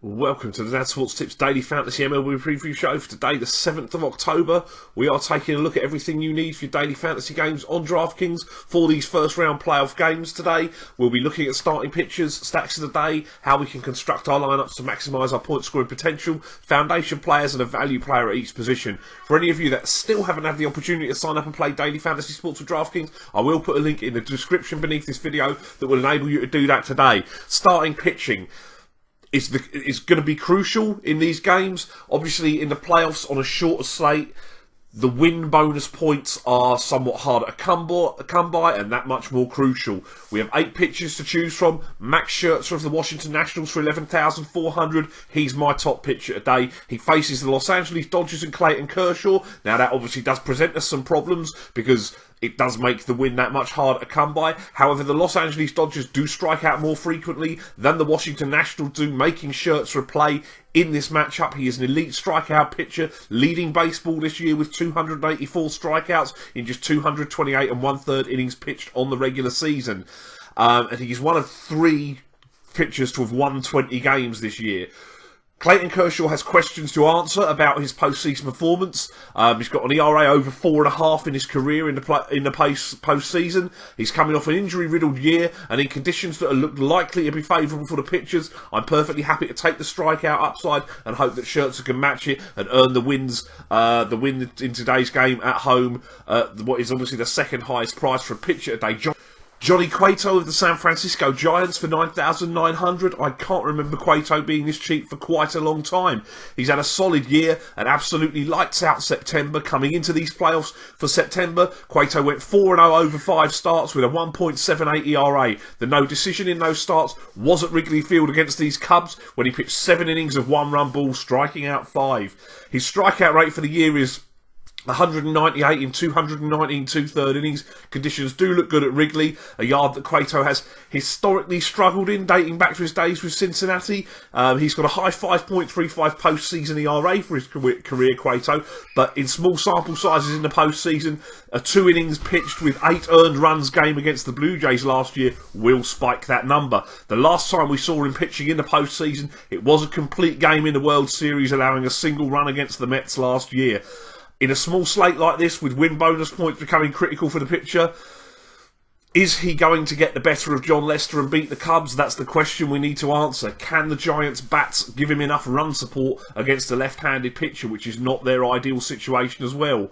Welcome to the Dansports Tips Daily Fantasy MLB Preview Show for today, the 7th of October. We are taking a look at everything you need for your daily fantasy games on DraftKings for these first round playoff games today. We'll be looking at starting pitchers, stacks of the day, how we can construct our lineups to maximise our point scoring potential, foundation players and a value player at each position. For any of you that still haven't had the opportunity to sign up and play daily fantasy sports with DraftKings, I will put a link in the description beneath this video that will enable you to do that today. Starting pitching is going to be crucial in these games. Obviously, in the playoffs on a shorter slate, the win bonus points are somewhat harder to come by, and that much more crucial. We have 8 pitchers to choose from. Max Scherzer of the Washington Nationals for 11,400. He's my top pitcher today. He faces the Los Angeles Dodgers and Clayton Kershaw. Now, that obviously does present us some problems because it does make the win that much harder to come by. However, the Los Angeles Dodgers do strike out more frequently than the Washington Nationals do, making Scherzer a play in this matchup. He is an elite strikeout pitcher, leading baseball this year with 284 strikeouts in just 228 and 1/3 innings pitched on the regular season. And he's one of 3 pitchers to have won 20 games this year. Clayton Kershaw has questions to answer about his postseason performance. He's got an ERA over 4.5 in his career in the postseason. He's coming off an injury-riddled year, and in conditions that look likely to be favourable for the pitchers, I'm perfectly happy to take the strikeout upside and hope that Scherzer can match it and earn the win in today's game at home. What is obviously the second highest price for a pitcher today. Johnny Cueto of the San Francisco Giants for 9,900. I can't remember Cueto being this cheap for quite a long time. He's had a solid year and absolutely lights out September. Coming into these playoffs for September, Cueto went 4-0 over 5 starts with a 1.78 ERA. The no decision in those starts was at Wrigley Field against these Cubs when he pitched 7 innings of 1-run balls, striking out 5. His strikeout rate for the year is 198 in 219 2/3 innings. Conditions do look good at Wrigley, a yard that Cueto has historically struggled in, dating back to his days with Cincinnati. He's got a high 5.35 postseason ERA for his career, Cueto, but in small sample sizes in the postseason, a 2 innings pitched with 8 earned runs game against the Blue Jays last year will spike that number. The last time we saw him pitching in the postseason, it was a complete game in the World Series, allowing a single run against the Mets last year. In a small slate like this, with win bonus points becoming critical for the pitcher, is he going to get the better of John Lester and beat the Cubs? That's the question we need to answer. Can the Giants' bats give him enough run support against a left-handed pitcher, which is not their ideal situation as well?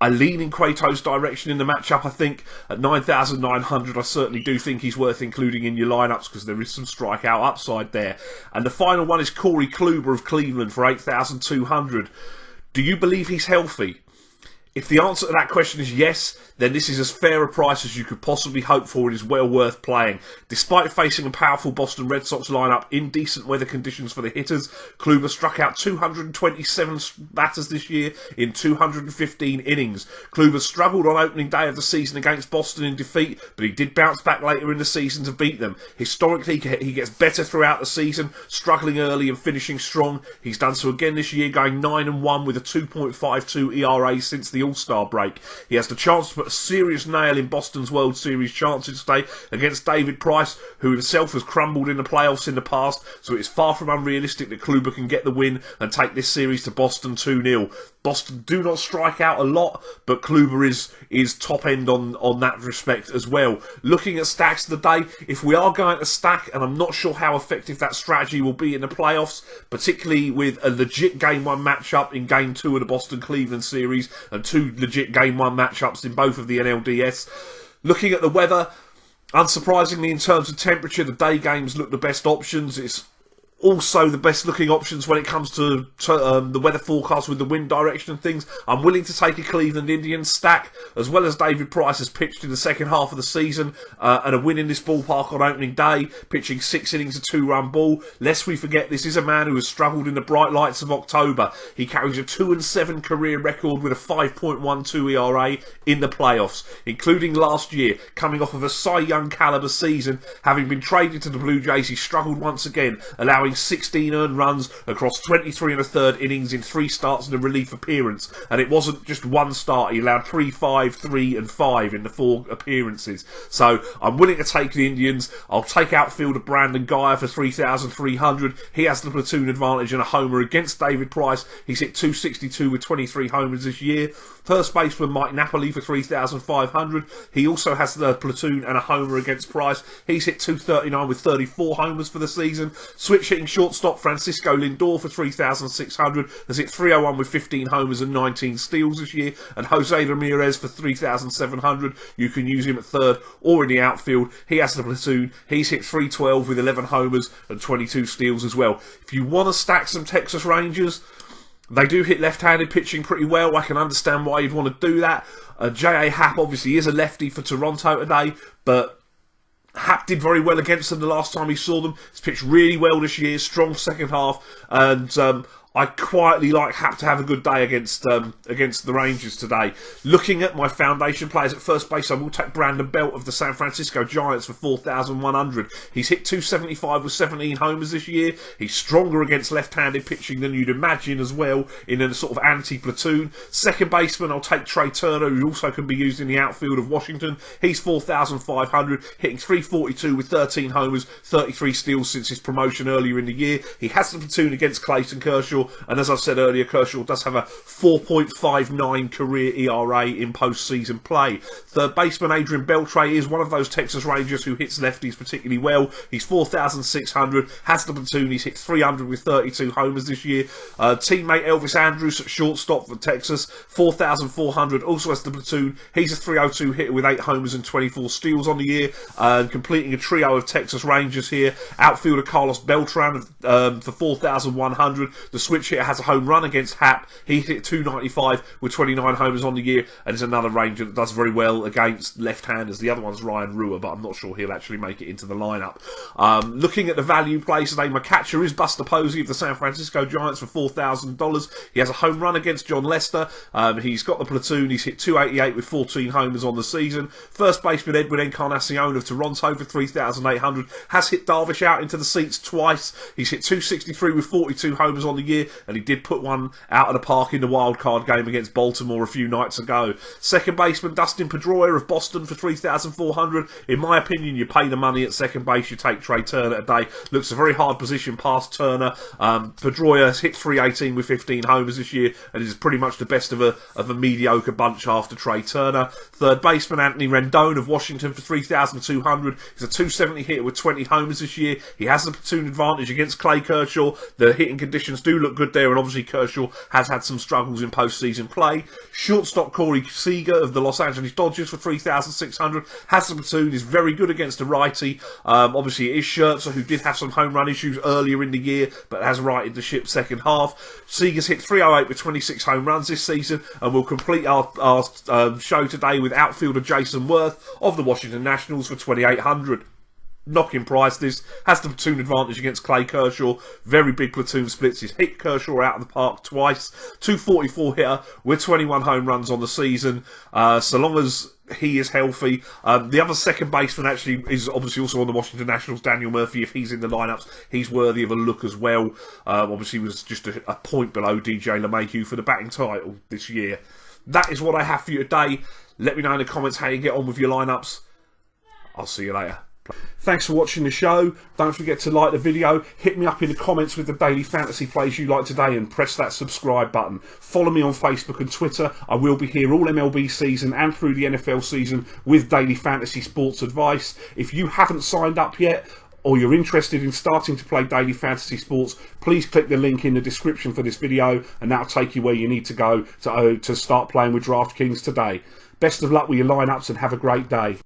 I lean in Cueto's direction in the matchup, I think. At 9,900, I certainly do think he's worth including in your lineups because there is some strikeout upside there. And the final one is Corey Kluber of Cleveland for 8,200. Do you believe he's healthy? If the answer to that question is yes, then this is as fair a price as you could possibly hope for and is well worth playing. Despite facing a powerful Boston Red Sox lineup in decent weather conditions for the hitters, Kluber struck out 227 batters this year in 215 innings. Kluber struggled on opening day of the season against Boston in defeat, but he did bounce back later in the season to beat them. Historically, he gets better throughout the season, struggling early and finishing strong. He's done so again this year, going 9-1 with a 2.52 ERA since the All-Star break. He has the chance to put a serious nail in Boston's World Series chances today against David Price, who himself has crumbled in the playoffs in the past, so it's far from unrealistic that Kluber can get the win and take this series to Boston 2-0. Boston do not strike out a lot, but Kluber is top end on that respect as well. Looking at stacks of the day, if we are going to stack, and I'm not sure how effective that strategy will be in the playoffs, particularly with a legit Game 1 matchup in Game 2 of the Boston-Cleveland series, and 2 legit Game 1 matchups in both of the NLDS. Looking at the weather, unsurprisingly in terms of temperature, the day games look the best options. It's also the best looking options when it comes to the weather forecast with the wind direction and things. I'm willing to take a Cleveland Indians stack, as well as David Price has pitched in the second half of the season, and a win in this ballpark on opening day, pitching 6 innings of 2-run ball. Lest we forget, this is a man who has struggled in the bright lights of October. He carries a 2-7 career record with a 5.12 ERA in the playoffs, including last year, coming off of a Cy Young caliber season. Having been traded to the Blue Jays, he struggled once again, allowing allowing 16 earned runs across 23 1/3 innings in 3 starts and a relief appearance. And it wasn't just one start, he allowed 3, 5, 3 and 5 in the 4 appearances. So I'm willing to take the Indians. I'll take outfielder Brandon Guyer for 3,300. He has the platoon advantage and a homer against David Price. He's hit 262 with 23 homers this year. First baseman Mike Napoli for 3,500. He also has the platoon and a homer against Price. He's hit 239 with 34 homers for the season. Switch hitting shortstop Francisco Lindor for 3,600 has hit 301 with 15 homers and 19 steals this year. And Jose Ramirez for 3,700. You can use him at third or in the outfield. He has the platoon. He's hit 312 with 11 homers and 22 steals as well. If you want to stack some Texas Rangers, they do hit left-handed pitching pretty well. I can understand why you'd want to do that. J.A. Happ obviously is a lefty for Toronto today, but Happ did very well against them the last time he saw them. He's pitched really well this year, strong second half, and I quietly like Happ to have a good day against the Rangers today. Looking at my foundation players at first base, I will take Brandon Belt of the San Francisco Giants for 4,100. He's hit 275 with 17 homers this year. He's stronger against left-handed pitching than you'd imagine as well in a sort of anti-platoon. Second baseman, I'll take Trey Turner, who also can be used in the outfield of Washington. He's 4,500, hitting 342 with 13 homers, 33 steals since his promotion earlier in the year. He has the platoon against Clayton Kershaw. And as I said earlier, Kershaw does have a 4.59 career ERA in postseason play. Third baseman Adrian Beltre is one of those Texas Rangers who hits lefties particularly well. He's 4,600, has the platoon. He's hit 300 with 32 homers this year. Teammate Elvis Andrus at shortstop for Texas, 4,400, also has the platoon. He's a 302 hitter with 8 homers and 24 steals on the year. Completing a trio of Texas Rangers here. Outfielder Carlos Beltran for 4,100. The switch hitter has a home run against Happ. He hit 295 with 29 homers on the year, and is another Ranger that does very well against left-handers. The other one's Ryan Ruhr, but I'm not sure he'll actually make it into the lineup. Looking at the value play today, my catcher is Buster Posey of the San Francisco Giants for $4,000. He has a home run against John Lester. He's got the platoon. He's hit 288 with 14 homers on the season. First baseman Edwin Encarnacion of Toronto for 3,800 has hit Darvish out into the seats twice. He's hit 263 with 42 homers on the year, and he did put one out of the park in the wildcard game against Baltimore a few nights ago. Second baseman Dustin Pedroia of Boston for 3,400. In my opinion, you pay the money at second base, you take Trey Turner today. Looks a very hard position past Turner. Pedroia has hit 318 with 15 homers this year, and is pretty much the best of a mediocre bunch after Trey Turner. Third baseman Anthony Rendon of Washington for 3,200. He's a 270 hitter with 20 homers this year. He has the platoon advantage against Clay Kershaw. The hitting conditions do look good there, and obviously Kershaw has had some struggles in postseason play. Shortstop Corey Seager of the Los Angeles Dodgers for 3,600 has the platoon, is very good against a righty. Obviously it is Scherzer, who did have some home run issues earlier in the year, but has righted the ship second half. Seager's hit 308 with 26 home runs this season, and we'll complete our show today with outfielder Jason Worth of the Washington Nationals for 2,800. Knocking price, this has the platoon advantage against Clay Kershaw. Very big platoon splits. He's hit Kershaw out of the park twice. 244 hitter with 21 home runs on the season. So long as he is healthy. The other second baseman actually is obviously also on the Washington Nationals, Daniel Murphy. If he's in the lineups, he's worthy of a look as well. Obviously was just a point below DJ LeMahieu for the batting title this year. That is what I have for you today. Let me know in the comments how you get on with your lineups. I'll see you later. Thanks for watching the show. Don't forget to like the video. Hit me up in the comments with the daily fantasy plays you like today, and press that subscribe button. Follow me on Facebook and Twitter. I will be here all MLB season and through the NFL season with daily fantasy sports advice. If you haven't signed up yet, or you're interested in starting to play daily fantasy sports, please click the link in the description for this video, and that'll take you where you need to go to start playing with DraftKings today. Best of luck with your lineups, and have a great day.